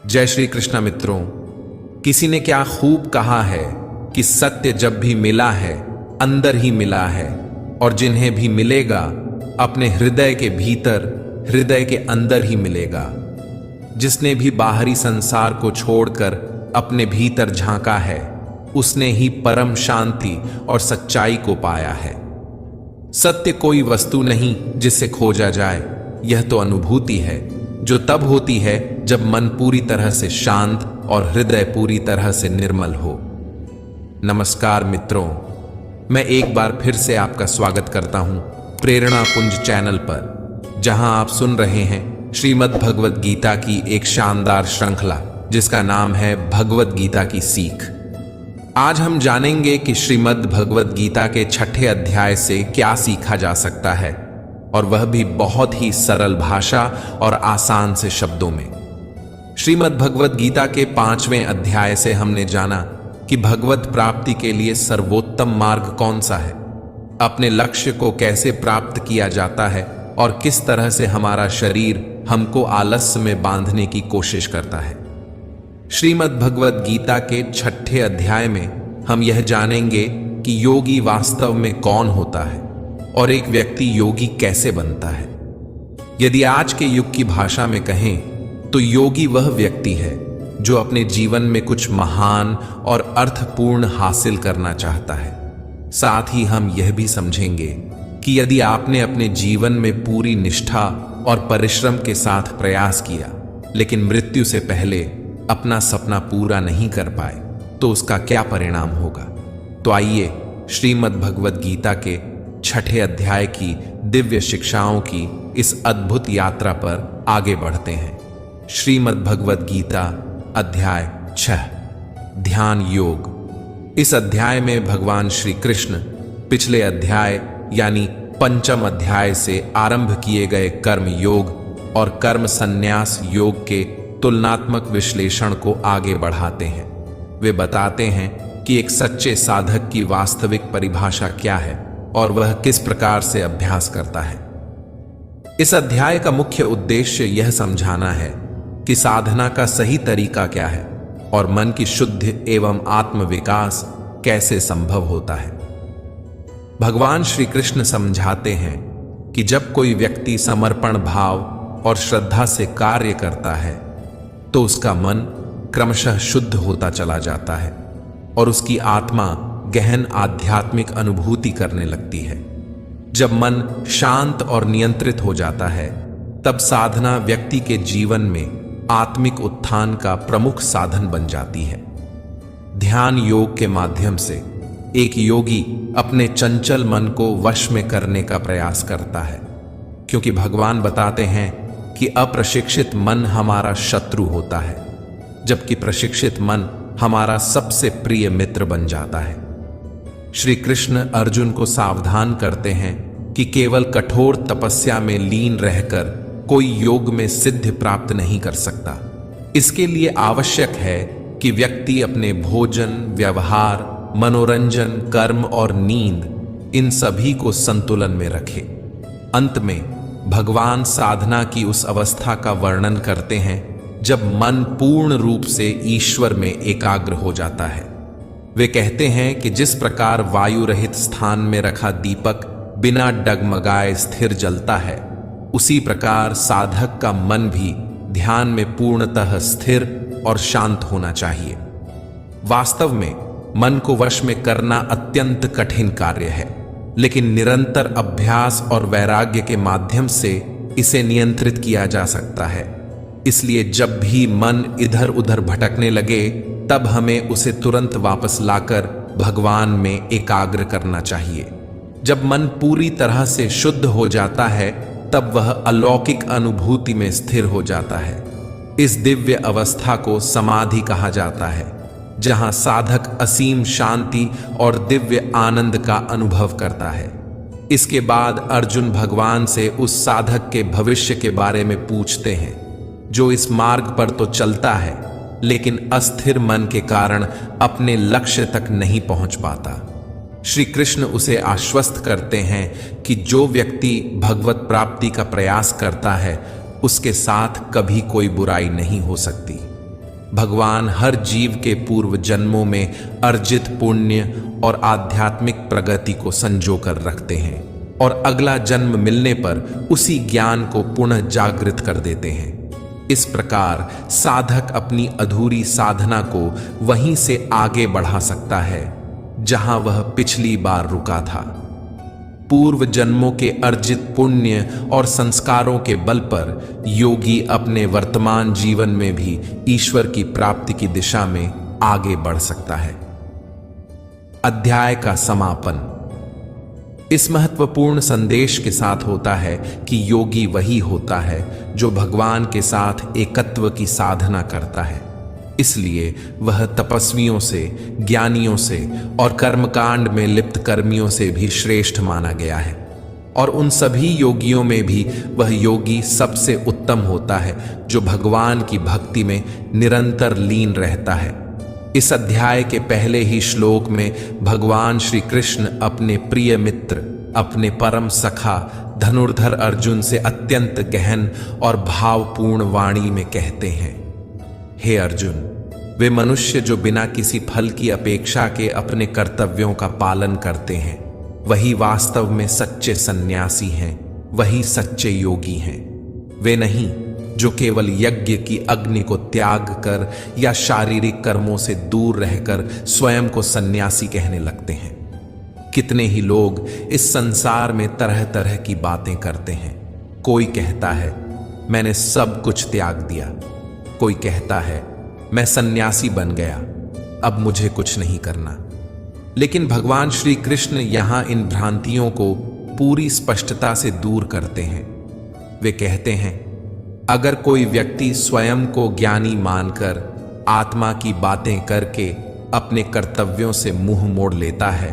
जय श्री कृष्ण मित्रों। किसी ने क्या खूब कहा है कि सत्य जब भी मिला है अंदर ही मिला है, और जिन्हें भी मिलेगा अपने हृदय के भीतर, हृदय के अंदर ही मिलेगा। जिसने भी बाहरी संसार को छोड़कर अपने भीतर झांका है उसने ही परम शांति और सच्चाई को पाया है। सत्य कोई वस्तु नहीं जिसे खोजा जाए, यह तो अनुभूति है जो तब होती है जब मन पूरी तरह से शांत और हृदय पूरी तरह से निर्मल हो। नमस्कार मित्रों, मैं एक बार फिर से आपका स्वागत करता हूं प्रेरणा पुंज चैनल पर, जहां आप सुन रहे हैं श्रीमद् भगवद गीता की एक शानदार श्रृंखला जिसका नाम है भगवद गीता की सीख। आज हम जानेंगे कि श्रीमद् भगवद गीता के 6ठे अध्याय से क्या सीखा जा सकता है, और वह भी बहुत ही सरल भाषा और आसान से शब्दों में। श्रीमद् भगवद गीता के 5वें अध्याय से हमने जाना कि भगवत प्राप्ति के लिए सर्वोत्तम मार्ग कौन सा है, अपने लक्ष्य को कैसे प्राप्त किया जाता है, और किस तरह से हमारा शरीर हमको आलस्य में बांधने की कोशिश करता है। श्रीमद् भगवद गीता के 6ठे अध्याय में हम यह जानेंगे कि योगी वास्तव में कौन होता है और एक व्यक्ति योगी कैसे बनता है। यदि आज के युग की भाषा में कहें तो योगी वह व्यक्ति है जो अपने जीवन में कुछ महान और अर्थपूर्ण हासिल करना चाहता है। साथ ही हम यह भी समझेंगे कि यदि आपने अपने जीवन में पूरी निष्ठा और परिश्रम के साथ प्रयास किया लेकिन मृत्यु से पहले अपना सपना पूरा नहीं कर पाए तो उसका क्या परिणाम होगा। तो आइए श्रीमद् भगवद गीता के 6ठे अध्याय की दिव्य शिक्षाओं की इस अद्भुत यात्रा पर आगे बढ़ते हैं। श्रीमद् भगवद गीता अध्याय 6, ध्यान योग। इस अध्याय में भगवान श्री कृष्ण पिछले अध्याय यानी 5म अध्याय से आरंभ किए गए कर्म योग और कर्म संन्यास योग के तुलनात्मक विश्लेषण को आगे बढ़ाते हैं। वे बताते हैं कि एक सच्चे साधक की वास्तविक परिभाषा क्या है और वह किस प्रकार से अभ्यास करता है। इस अध्याय का मुख्य उद्देश्य यह समझाना है कि साधना का सही तरीका क्या है और मन की शुद्ध एवं आत्म विकास कैसे संभव होता है। भगवान श्री कृष्ण समझाते हैं कि जब कोई व्यक्ति समर्पण भाव और श्रद्धा से कार्य करता है तो उसका मन क्रमशः शुद्ध होता चला जाता है और उसकी आत्मा गहन आध्यात्मिक अनुभूति करने लगती है। जब मन शांत और नियंत्रित हो जाता है तब साधना व्यक्ति के जीवन में आत्मिक उत्थान का प्रमुख साधन बन जाती है। ध्यान योग के माध्यम से एक योगी अपने चंचल मन को वश में करने का प्रयास करता है, क्योंकि भगवान बताते हैं कि अप्रशिक्षित मन हमारा शत्रु होता है, जबकि प्रशिक्षित मन हमारा सबसे प्रिय मित्र बन जाता है। श्री कृष्ण अर्जुन को सावधान करते हैं कि केवल कठोर तपस्या में लीन रहकर कोई योग में सिद्धि प्राप्त नहीं कर सकता। इसके लिए आवश्यक है कि व्यक्ति अपने भोजन, व्यवहार, मनोरंजन, कर्म और नींद इन सभी को संतुलन में रखे। अंत में भगवान साधना की उस अवस्था का वर्णन करते हैं जब मन पूर्ण रूप से ईश्वर में एकाग्र हो जाता है। वे कहते हैं कि जिस प्रकार वायु रहित स्थान में रखा दीपक बिना डगमगाए स्थिर जलता है, उसी प्रकार साधक का मन भी ध्यान में पूर्णतः स्थिर और शांत होना चाहिए। वास्तव में मन को वश में करना अत्यंत कठिन कार्य है, लेकिन निरंतर अभ्यास और वैराग्य के माध्यम से इसे नियंत्रित किया जा सकता है। इसलिए जब भी मन इधर उधर भटकने लगे तब हमें उसे तुरंत वापस लाकर भगवान में एकाग्र करना चाहिए। जब मन पूरी तरह से शुद्ध हो जाता है तब वह अलौकिक अनुभूति में स्थिर हो जाता है। इस दिव्य अवस्था को समाधि कहा जाता है, जहां साधक असीम शांति और दिव्य आनंद का अनुभव करता है। इसके बाद अर्जुन भगवान से उस साधक के भविष्य के बारे में पूछते हैं जो इस मार्ग पर तो चलता है लेकिन अस्थिर मन के कारण अपने लक्ष्य तक नहीं पहुंच पाता। श्री कृष्ण उसे आश्वस्त करते हैं कि जो व्यक्ति भगवत प्राप्ति का प्रयास करता है उसके साथ कभी कोई बुराई नहीं हो सकती। भगवान हर जीव के पूर्व जन्मों में अर्जित पुण्य और आध्यात्मिक प्रगति को संजो कर रखते हैं और अगला जन्म मिलने पर उसी ज्ञान को पुनः जागृत कर देते हैं। इस प्रकार साधक अपनी अधूरी साधना को वहीं से आगे बढ़ा सकता है जहां वह पिछली बार रुका था। पूर्व जन्मों के अर्जित पुण्य और संस्कारों के बल पर योगी अपने वर्तमान जीवन में भी ईश्वर की प्राप्ति की दिशा में आगे बढ़ सकता है। अध्याय का समापन इस महत्वपूर्ण संदेश के साथ होता है कि योगी वही होता है जो भगवान के साथ एकत्व की साधना करता है। इसलिए वह तपस्वियों से, ज्ञानियों से और कर्मकांड में लिप्त कर्मियों से भी श्रेष्ठ माना गया है। और उन सभी योगियों में भी वह योगी सबसे उत्तम होता है जो भगवान की भक्ति में निरंतर लीन रहता है। इस अध्याय के पहले ही श्लोक में भगवान श्री कृष्ण अपने प्रिय मित्र, अपने परम सखा धनुर्धर अर्जुन से अत्यंत गहन और भावपूर्ण वाणी में कहते हैं, हे अर्जुन, वे मनुष्य जो बिना किसी फल की अपेक्षा के अपने कर्तव्यों का पालन करते हैं, वही वास्तव में सच्चे सन्यासी हैं, वही सच्चे योगी हैं। वे नहीं जो केवल यज्ञ की अग्नि को त्याग कर या शारीरिक कर्मों से दूर रहकर स्वयं को सन्यासी कहने लगते हैं। कितने ही लोग इस संसार में तरह तरह की बातें करते हैं। कोई कहता है मैंने सब कुछ त्याग दिया, कोई कहता है मैं सन्यासी बन गया, अब मुझे कुछ नहीं करना। लेकिन भगवान श्री कृष्ण यहां इन भ्रांतियों को पूरी स्पष्टता से दूर करते हैं। वे कहते हैं, अगर कोई व्यक्ति स्वयं को ज्ञानी मानकर आत्मा की बातें करके अपने कर्तव्यों से मुंह मोड़ लेता है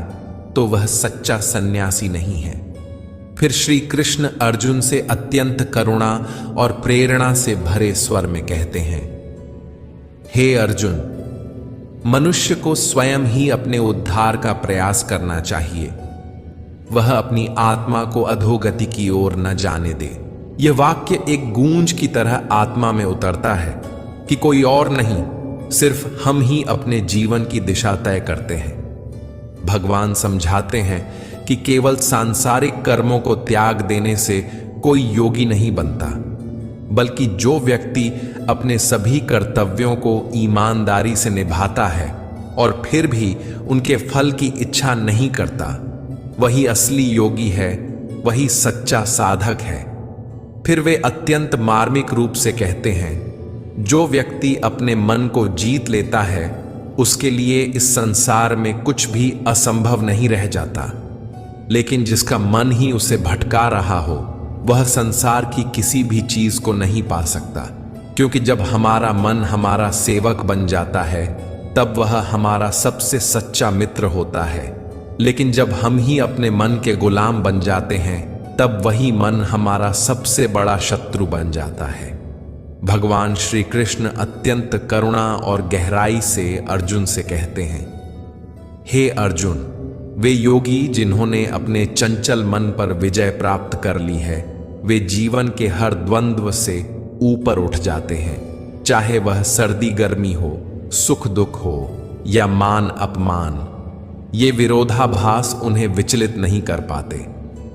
तो वह सच्चा सन्यासी नहीं है। फिर श्री कृष्ण अर्जुन से अत्यंत करुणा और प्रेरणा से भरे स्वर में कहते हैं, हे अर्जुन, मनुष्य को स्वयं ही अपने उद्धार का प्रयास करना चाहिए। वह अपनी आत्मा को अधोगति की ओर न जाने दे। यह वाक्य एक गूंज की तरह आत्मा में उतरता है कि कोई और नहीं, सिर्फ हम ही अपने जीवन की दिशा तय करते हैं। भगवान समझाते हैं कि केवल सांसारिक कर्मों को त्याग देने से कोई योगी नहीं बनता, बल्कि जो व्यक्ति अपने सभी कर्तव्यों को ईमानदारी से निभाता है और फिर भी उनके फल की इच्छा नहीं करता, वही असली योगी है, वही सच्चा साधक है। फिर वे अत्यंत मार्मिक रूप से कहते हैं, जो व्यक्ति अपने मन को जीत लेता है उसके लिए इस संसार में कुछ भी असंभव नहीं रह जाता। लेकिन जिसका मन ही उसे भटका रहा हो, वह संसार की किसी भी चीज को नहीं पा सकता, क्योंकि जब हमारा मन हमारा सेवक बन जाता है तब वह हमारा सबसे सच्चा मित्र होता है। लेकिन जब हम ही अपने मन के गुलाम बन जाते हैं तब वही मन हमारा सबसे बड़ा शत्रु बन जाता है। भगवान श्री कृष्ण अत्यंत करुणा और गहराई से अर्जुन से कहते हैं, हे अर्जुन, वे योगी जिन्होंने अपने चंचल मन पर विजय प्राप्त कर ली है, वे जीवन के हर द्वंद्व से ऊपर उठ जाते हैं, चाहे वह सर्दी गर्मी हो, सुख दुख हो या मान अपमान। ये विरोधाभास उन्हें विचलित नहीं कर पाते।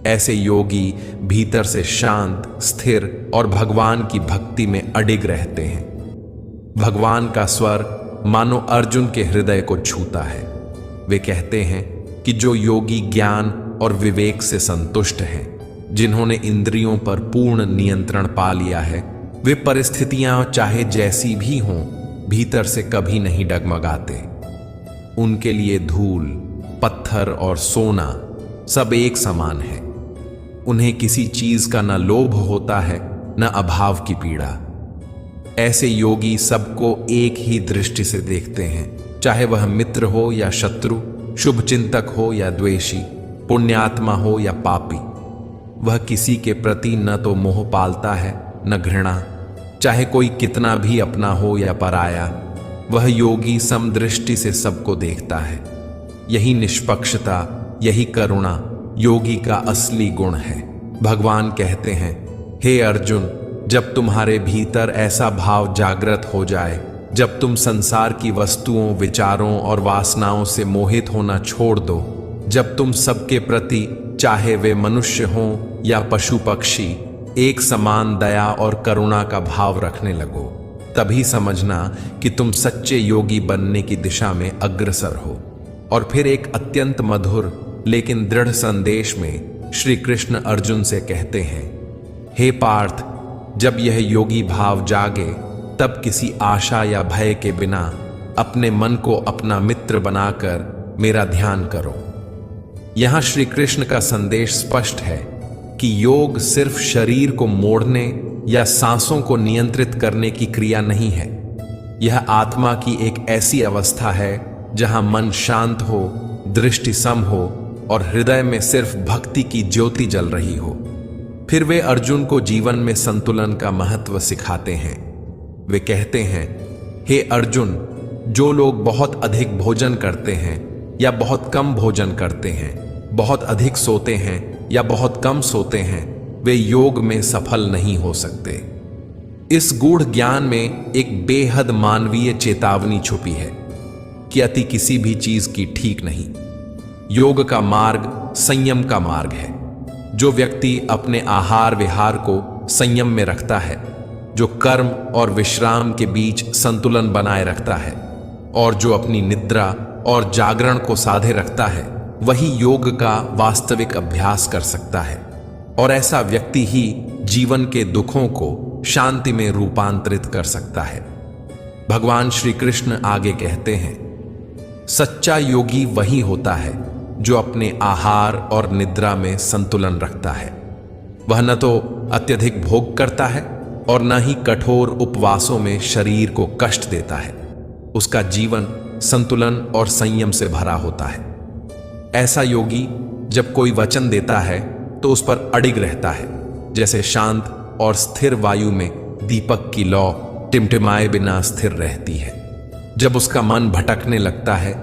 ऐसे योगी भीतर से शांत, स्थिर और भगवान की भक्ति में अडिग रहते हैं। भगवान का स्वर मानो अर्जुन के हृदय को छूता है। वे कहते हैं कि जो योगी ज्ञान और विवेक से संतुष्ट हैं, जिन्होंने इंद्रियों पर पूर्ण नियंत्रण पा लिया है, वे परिस्थितियां चाहे जैसी भी हों, भीतर से कभी नहीं डगमगाते। उनके लिए धूल, पत्थर और सोना सब एक समान है। उन्हें किसी चीज का न लोभ होता है न अभाव की पीड़ा। ऐसे योगी सबको एक ही दृष्टि से देखते हैं, चाहे वह मित्र हो या शत्रु, शुभ चिंतक हो या द्वेषी, पुण्यात्मा हो या पापी। वह किसी के प्रति न तो मोह पालता है न घृणा, चाहे कोई कितना भी अपना हो या पराया। वह योगी समदृष्टि से सबको देखता है। यही निष्पक्षता, यही करुणा योगी का असली गुण है। भगवान कहते हैं, हे अर्जुन, जब तुम्हारे भीतर ऐसा भाव जागृत हो जाए जब तुम संसार की वस्तुओं, विचारों और वासनाओं से मोहित होना छोड़ दो, जब तुम सबके प्रति, चाहे वे मनुष्य हों या पशु पक्षी, एक समान दया और करुणा का भाव रखने लगो, तभी समझना कि तुम सच्चे योगी बनने की दिशा में अग्रसर हो। और फिर एक अत्यंत मधुर लेकिन दृढ़ संदेश में श्री कृष्ण अर्जुन से कहते हैं, हे पार्थ, जब यह योगी भाव जागे तब किसी आशा या भय के बिना अपने मन को अपना मित्र बनाकर मेरा ध्यान करो। यहां श्री कृष्ण का संदेश स्पष्ट है कि योग सिर्फ शरीर को मोड़ने या सांसों को नियंत्रित करने की क्रिया नहीं है। यह आत्मा की एक ऐसी अवस्था है जहां मन शांत हो, दृष्टि सम हो और हृदय में सिर्फ भक्ति की ज्योति जल रही हो। फिर वे अर्जुन को जीवन में संतुलन का महत्व सिखाते हैं। वे कहते हैं, हे अर्जुन, जो लोग बहुत अधिक भोजन करते हैं या बहुत कम भोजन करते हैं, बहुत अधिक सोते हैं या बहुत कम सोते हैं, वे योग में सफल नहीं हो सकते। इस गूढ़ ज्ञान में एक बेहद मानवीय चेतावनी छुपी है कि अति किसी भी चीज की ठीक नहीं। योग का मार्ग संयम का मार्ग है। जो व्यक्ति अपने आहार विहार को संयम में रखता है, जो कर्म और विश्राम के बीच संतुलन बनाए रखता है और जो अपनी निद्रा और जागरण को साधे रखता है, वही योग का वास्तविक अभ्यास कर सकता है। और ऐसा व्यक्ति ही जीवन के दुखों को शांति में रूपांतरित कर सकता है। भगवान श्री कृष्ण आगे कहते हैं, सच्चा योगी वही होता है जो अपने आहार और निद्रा में संतुलन रखता है। वह न तो अत्यधिक भोग करता है और न ही कठोर उपवासों में शरीर को कष्ट देता है। उसका जीवन संतुलन और संयम से भरा होता है। ऐसा योगी जब कोई वचन देता है तो उस पर अडिग रहता है, जैसे शांत और स्थिर वायु में दीपक की लौ टिमटिमाए बिना स्थिर रहती है। जब उसका मन भटकने लगता है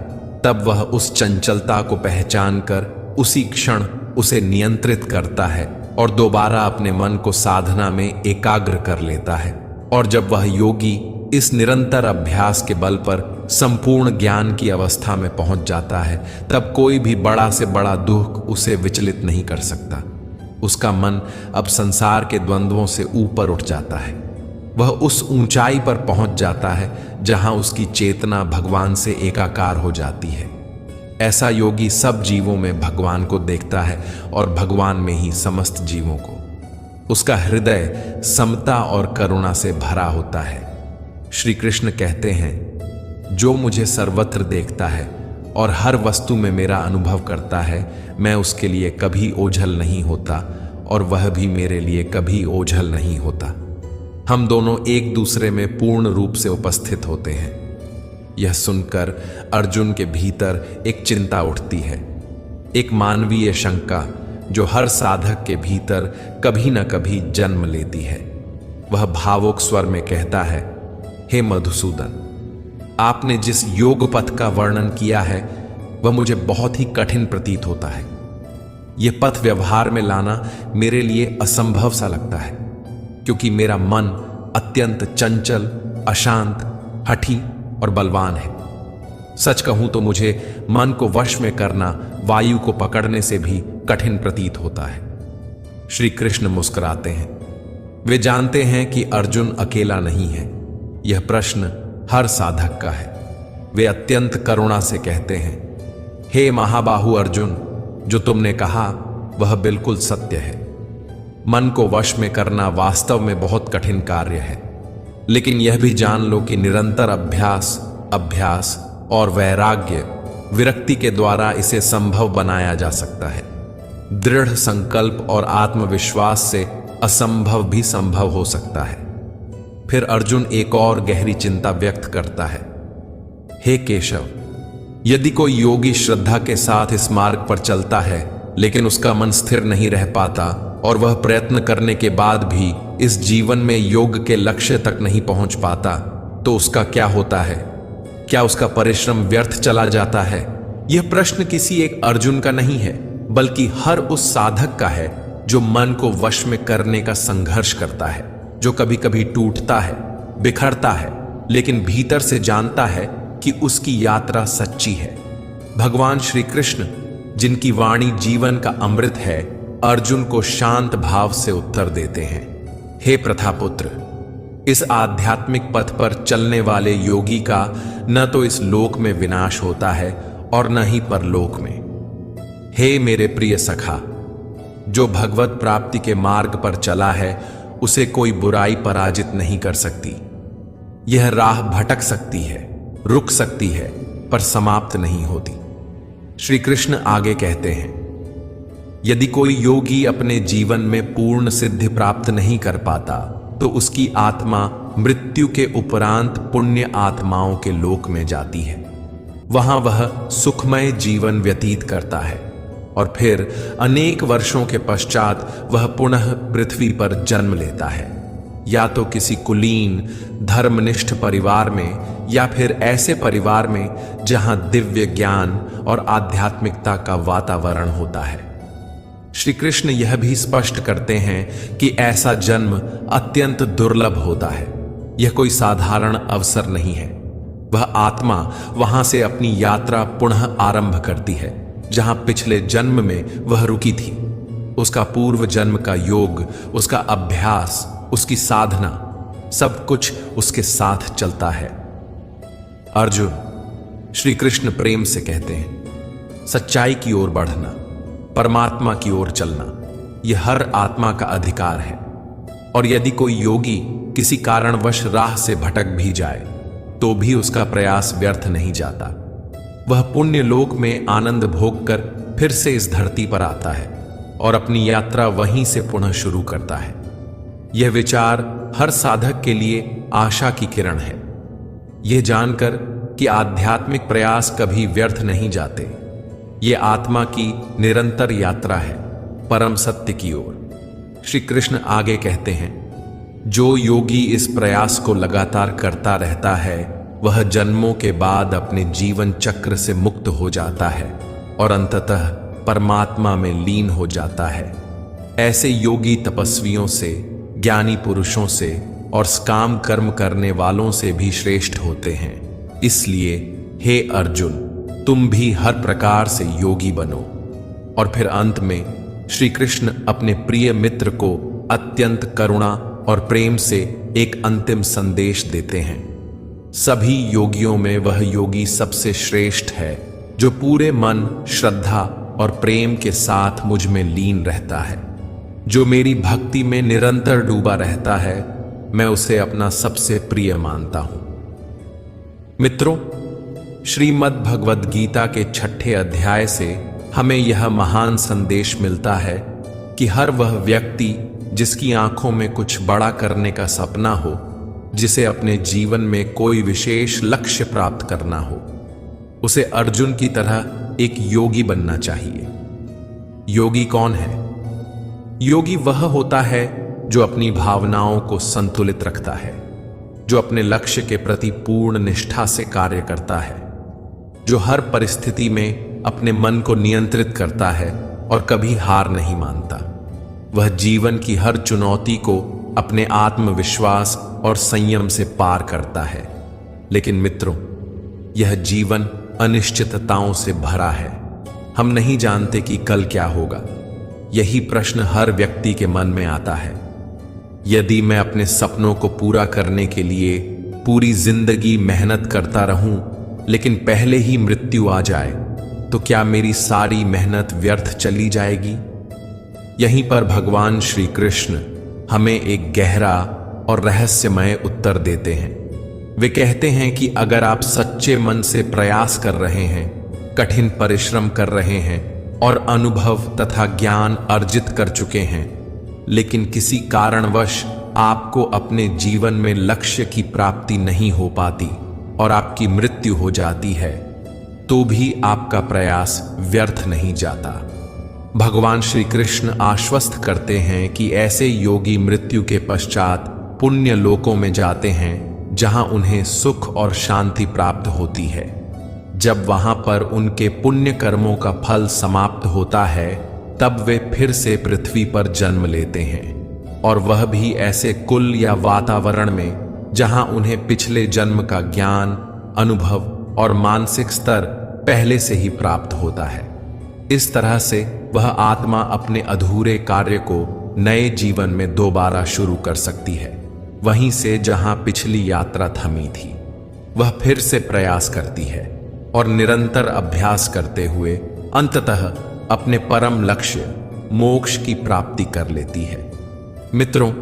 तब वह उस चंचलता को पहचान कर उसी क्षण उसे नियंत्रित करता है और दोबारा अपने मन को साधना में एकाग्र कर लेता है। और जब वह योगी इस निरंतर अभ्यास के बल पर संपूर्ण ज्ञान की अवस्था में पहुंच जाता है, तब कोई भी बड़ा से बड़ा दुख उसे विचलित नहीं कर सकता। उसका मन अब संसार के द्वंद्वों से ऊपर उठ जाता है। वह उस ऊंचाई पर पहुंच जाता है जहां उसकी चेतना भगवान से एकाकार हो जाती है। ऐसा योगी सब जीवों में भगवान को देखता है और भगवान में ही समस्त जीवों को। उसका हृदय समता और करुणा से भरा होता है। श्री कृष्ण कहते हैं, जो मुझे सर्वत्र देखता है और हर वस्तु में मेरा अनुभव करता है, मैं उसके लिए कभी ओझल नहीं होता और वह भी मेरे लिए कभी ओझल नहीं होता। हम दोनों एक दूसरे में पूर्ण रूप से उपस्थित होते हैं। यह सुनकर अर्जुन के भीतर एक चिंता उठती है, एक मानवीय शंका जो हर साधक के भीतर कभी न कभी जन्म लेती है। वह भावुक स्वर में कहता है, हे मधुसूदन, आपने जिस योग पथ का वर्णन किया है वह मुझे बहुत ही कठिन प्रतीत होता है। यह पथ व्यवहार में लाना मेरे लिए असंभव सा लगता है, क्योंकि मेरा मन अत्यंत चंचल, अशांत, हठी और बलवान है। सच कहूं तो मुझे मन को वश में करना वायु को पकड़ने से भी कठिन प्रतीत होता है। श्री कृष्ण मुस्कुराते हैं। वे जानते हैं कि अर्जुन अकेला नहीं है। यह प्रश्न हर साधक का है। वे अत्यंत करुणा से कहते हैं, हे महाबाहु अर्जुन, जो तुमने कहा वह बिल्कुल सत्य है। मन को वश में करना वास्तव में बहुत कठिन कार्य है, लेकिन यह भी जान लो कि निरंतर अभ्यास और वैराग्य, विरक्ति के द्वारा इसे संभव बनाया जा सकता है। दृढ़ संकल्प और आत्मविश्वास से असंभव भी संभव हो सकता है। फिर अर्जुन एक और गहरी चिंता व्यक्त करता है, हे केशव, यदि कोई योगी श्रद्धा के साथ इस मार्ग पर चलता है लेकिन उसका मन स्थिर नहीं रह पाता और वह प्रयत्न करने के बाद भी इस जीवन में योग के लक्ष्य तक नहीं पहुंच पाता, तो उसका क्या होता है? क्या उसका परिश्रम व्यर्थ चला जाता है? यह प्रश्न किसी एक अर्जुन का नहीं है, बल्कि हर उस साधक का है जो मन को वश में करने का संघर्ष करता है, जो कभी कभी टूटता है, बिखरता है, लेकिन भीतर से जानता है कि उसकी यात्रा सच्ची है। भगवान श्री कृष्ण, जिनकी वाणी जीवन का अमृत है, अर्जुन को शांत भाव से उत्तर देते हैं, हे प्रथापुत्र, इस आध्यात्मिक पथ पर चलने वाले योगी का न तो इस लोक में विनाश होता है और न ही परलोक में। हे मेरे प्रिय सखा, जो भगवत प्राप्ति के मार्ग पर चला है उसे कोई बुराई पराजित नहीं कर सकती। यह राह भटक सकती है, रुक सकती है, पर समाप्त नहीं होती। श्री कृष्ण आगे कहते हैं, यदि कोई योगी अपने जीवन में पूर्ण सिद्धि प्राप्त नहीं कर पाता तो उसकी आत्मा मृत्यु के उपरांत पुण्य आत्माओं के लोक में जाती है। वहां वह सुखमय जीवन व्यतीत करता है और फिर अनेक वर्षों के पश्चात वह पुनः पृथ्वी पर जन्म लेता है, या तो किसी कुलीन धर्मनिष्ठ परिवार में या फिर ऐसे परिवार में जहां दिव्य ज्ञान और आध्यात्मिकता का वातावरण होता है। श्री कृष्ण यह भी स्पष्ट करते हैं कि ऐसा जन्म अत्यंत दुर्लभ होता है। यह कोई साधारण अवसर नहीं है। वह आत्मा वहां से अपनी यात्रा पुनः आरंभ करती है जहां पिछले जन्म में वह रुकी थी। उसका पूर्व जन्म का योग, उसका अभ्यास, उसकी साधना, सब कुछ उसके साथ चलता है। अर्जुन, श्री कृष्ण प्रेम से कहते हैं, सच्चाई की ओर बढ़ना, परमात्मा की ओर चलना, यह हर आत्मा का अधिकार है। और यदि कोई योगी किसी कारणवश राह से भटक भी जाए तो भी उसका प्रयास व्यर्थ नहीं जाता। वह पुण्य लोक में आनंद भोग कर फिर से इस धरती पर आता है और अपनी यात्रा वहीं से पुनः शुरू करता है। यह विचार हर साधक के लिए आशा की किरण है। यह जानकर कि आध्यात्मिक प्रयास कभी व्यर्थ नहीं जाते। ये आत्मा की निरंतर यात्रा है परम सत्य की ओर। श्री कृष्ण आगे कहते हैं, जो योगी इस प्रयास को लगातार करता रहता है वह जन्मों के बाद अपने जीवन चक्र से मुक्त हो जाता है और अंततः परमात्मा में लीन हो जाता है। ऐसे योगी तपस्वियों से, ज्ञानी पुरुषों से और काम कर्म करने वालों से भी श्रेष्ठ होते हैं। इसलिए हे अर्जुन, तुम भी हर प्रकार से योगी बनो। और फिर अंत में श्री कृष्ण अपने प्रिय मित्र को अत्यंत करुणा और प्रेम से एक अंतिम संदेश देते हैं। सभी योगियों में वह योगी सबसे श्रेष्ठ है जो पूरे मन, श्रद्धा और प्रेम के साथ मुझ में लीन रहता है। जो मेरी भक्ति में निरंतर डूबा रहता है, मैं उसे अपना सबसे प्रिय मानता हूं। मित्रों, श्रीमद् भगवद गीता के 6ठे अध्याय से हमें यह महान संदेश मिलता है कि हर वह व्यक्ति जिसकी आंखों में कुछ बड़ा करने का सपना हो, जिसे अपने जीवन में कोई विशेष लक्ष्य प्राप्त करना हो, उसे अर्जुन की तरह एक योगी बनना चाहिए। योगी कौन है? योगी वह होता है जो अपनी भावनाओं को संतुलित रखता है, जो अपने लक्ष्य के प्रति पूर्ण निष्ठा से कार्य करता है, जो हर परिस्थिति में अपने मन को नियंत्रित करता है और कभी हार नहीं मानता। वह जीवन की हर चुनौती को अपने आत्मविश्वास और संयम से पार करता है। लेकिन मित्रों, यह जीवन अनिश्चितताओं से भरा है। हम नहीं जानते कि कल क्या होगा। यही प्रश्न हर व्यक्ति के मन में आता है। यदि मैं अपने सपनों को पूरा करने के लिए पूरी जिंदगी मेहनत करता रहूं, लेकिन पहले ही मृत्यु आ जाए, तो क्या मेरी सारी मेहनत व्यर्थ चली जाएगी? यहीं पर भगवान श्री कृष्ण हमें एक गहरा और रहस्यमय उत्तर देते हैं। वे कहते हैं कि अगर आप सच्चे मन से प्रयास कर रहे हैं, कठिन परिश्रम कर रहे हैं और अनुभव तथा ज्ञान अर्जित कर चुके हैं, लेकिन किसी कारणवश आपको अपने जीवन में लक्ष्य की प्राप्ति नहीं हो पाती और आपकी मृत्यु हो जाती है, तो भी आपका प्रयास व्यर्थ नहीं जाता। भगवान श्री कृष्ण आश्वस्त करते हैं कि ऐसे योगी मृत्यु के पश्चात पुण्य लोकों में जाते हैं जहां उन्हें सुख और शांति प्राप्त होती है। जब वहां पर उनके पुण्य कर्मों का फल समाप्त होता है, तब वे फिर से पृथ्वी पर जन्म लेते हैं, और वह भी ऐसे कुल या वातावरण में जहां उन्हें पिछले जन्म का ज्ञान, अनुभव और मानसिक स्तर पहले से ही प्राप्त होता है। इस तरह से वह आत्मा अपने अधूरे कार्य को नए जीवन में दोबारा शुरू कर सकती है। वहीं से जहां पिछली यात्रा थमी थी, वह फिर से प्रयास करती है और निरंतर अभ्यास करते हुए अंततः अपने परम लक्ष्य मोक्ष की प्राप्ति कर लेती है। मित्रों,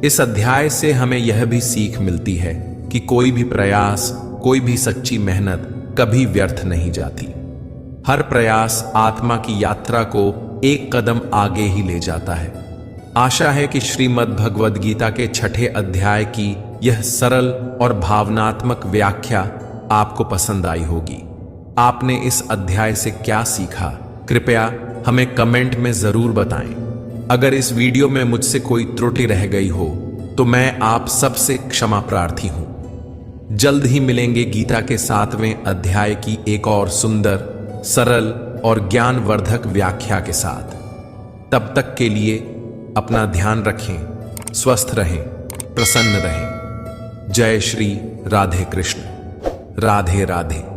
इस अध्याय से हमें यह भी सीख मिलती है कि कोई भी प्रयास, कोई भी सच्ची मेहनत कभी व्यर्थ नहीं जाती। हर प्रयास आत्मा की यात्रा को एक कदम आगे ही ले जाता है। आशा है कि श्रीमद् भगवद गीता के 6ठे अध्याय की यह सरल और भावनात्मक व्याख्या आपको पसंद आई होगी। आपने इस अध्याय से क्या सीखा, कृपया हमें कमेंट में जरूर बताएं। अगर इस वीडियो में मुझसे कोई त्रुटि रह गई हो तो मैं आप सबसे क्षमा प्रार्थी हूं। जल्द ही मिलेंगे गीता के 7वें अध्याय की एक और सुंदर, सरल और ज्ञानवर्धक व्याख्या के साथ। तब तक के लिए अपना ध्यान रखें, स्वस्थ रहें, प्रसन्न रहें। जय श्री राधे कृष्ण। राधे राधे।